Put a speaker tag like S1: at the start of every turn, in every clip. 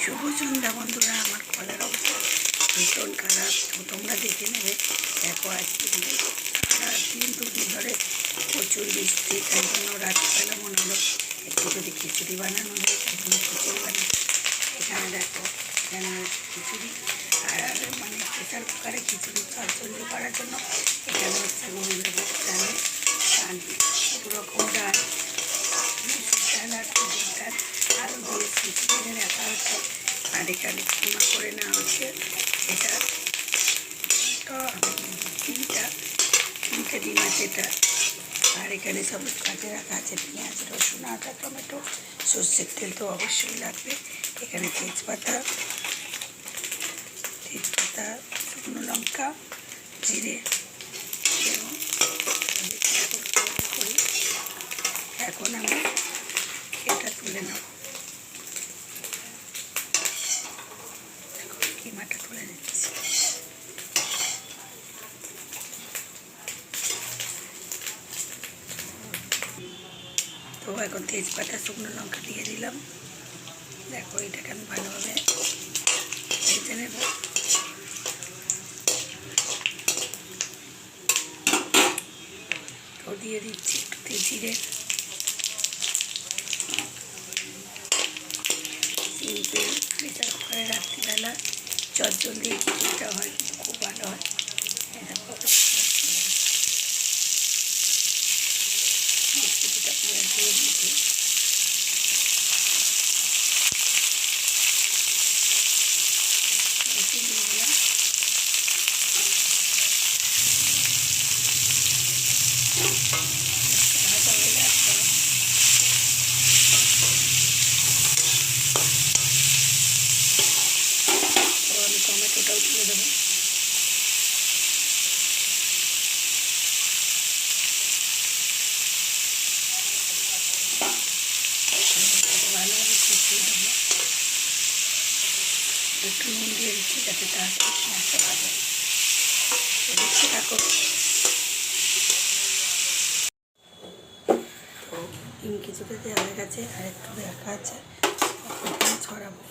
S1: শুভ সন্ধ্যা বন্ধুরা। আমার কলার অবস্থা ভীষণ খারাপ, তো তোমরা দেখে নেবে। দেখো আজকে সারা দিন দুদিন ধরে প্রচুর বৃষ্টি, তাই জন্য রাত্রিবেলা মনে হলো একটু যদি খিচুড়ি বানানো যায়, তাই জন্য খিচুড়ি বানাই। এখানে দেখো, এখানে খিচুড়ি আর মানে প্রেশার কুকারে খিচুড়ি জলদি করার জন্য এখানে হচ্ছে গোবিন্দভোগ ডাল, দু রকম ডাল, ডাল আর খুদের ডাল আলু দিয়ে খিচুড়ি রাখা হচ্ছে। আর এখানে কিমা করে নেওয়া হচ্ছে। এটা তিনটে ডিম আছে এটা। আর এখানে সব কাজে রাখা আছে পেঁয়াজ, রসুন, আদা, টমেটো, সর্ষের তেল তো অবশ্যই লাগবে। এখানে তেজপাতা, শুকনো লঙ্কা, জিরে এবং করি। এখন আমি এটা তুলে নেব, কিমাটা তুলে নিচ্ছি। তো এখন তেজপাতা, শুকনো লঙ্কা দিয়ে দিলাম। দেখো এটাকে আমি ভালোভাবে ভেজে নেব। তো দিয়ে দিচ্ছি একটু জিরে, সিম্পল প্রেসার কুকারে রাত্রিবেলা চটজলদি খিচুড়িটা হয়, খুব ভালো হয়। খিচুড়িটা পুরো দিয়ে দিচ্ছি। ভাজা হয়ে যাচ্ছে। তো আমি টমেটোটাও তুলে দেবো। ভালোভাবে কষিয়ে দেবো। একটু নুন দিয়ে দিচ্ছি যাতে তাড়াতাড়ি পেঁয়াজটা ভাজা। দেখতে থাকো। তো ডিম কিছুটা দেওয়া হয়ে গেছে, আর একটু দেখা আছে, ছড়াবো।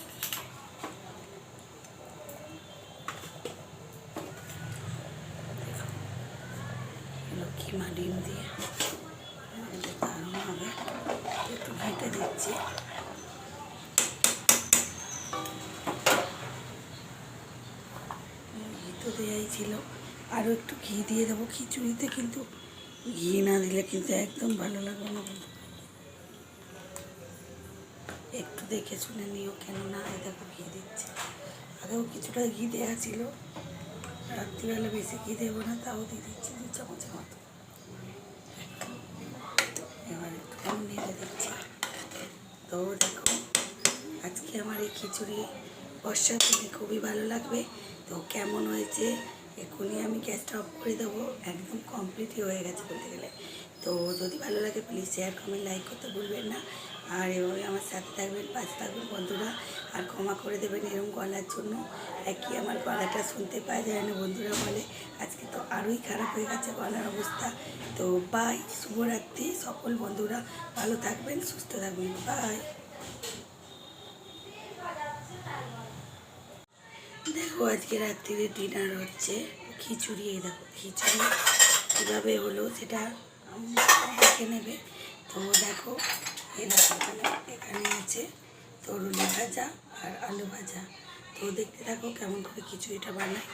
S1: কিমা ডিম দিয়ে এটা দারুণ হবে। একটু ঘেঁটে দিচ্ছি। ঘি তো দেওয়াই ছিল, আরও একটু ঘি দিয়ে দেবো খিচুড়িতে, কিন্তু ঘি না দিলে কিন্তু একদম ভালো লাগবে না। একটু দেখে শুনে নিও, কেননা এই দেখো ঘি দিচ্ছি। আগেও কিছুটা ঘি দেওয়া ছিল, রাত্রিবেলা বেশি ঘি দেবো না, তাও দিয়ে দিচ্ছি 2 চামচের মতো। এবার একটু কম নেড়ে দিচ্ছি। তো দেখো আজকে আমার এই খিচুড়ি বর্ষার দিনে খুবই ভালো লাগবে। তো কেমন হয়েছে এক্ষুনি আমি গ্যাসটা অফ করে দেবো। একদম কমপ্লিটই হয়ে গেছে বলতে গেলে। তো যদি ভালো লাগে প্লিজ শেয়ার, কমেন্ট, লাইক করতে ভুলবেন না। আর এভাবে আমার সাথে থাকবেন, পাশে থাকবেন বন্ধুরা। আর ক্ষমা করে দেবেন এরকম গলার জন্য। একই আমার গলাটা শুনতে পাওয়া যায় না, বন্ধুরা বলে। আজকে তো আরোই খারাপ হয়ে গেছে গলার অবস্থা। তো বাই, শুভরাত্রি। সকল বন্ধুরা ভালো থাকবেন, সুস্থ থাকবেন। বাই। দেখো আজকে রাত্রিরে ডিনার হচ্ছে খিচুড়ি। এই দেখো খিচুড়ি কীভাবে হলো সেটা দেখে নেবে। তো দেখো এই দেখো এখানে আছে তরুলি ভাজা আর আলু ভাজা। তো দেখতে থাকো কেমন করে খিচুড়িটা বানায়।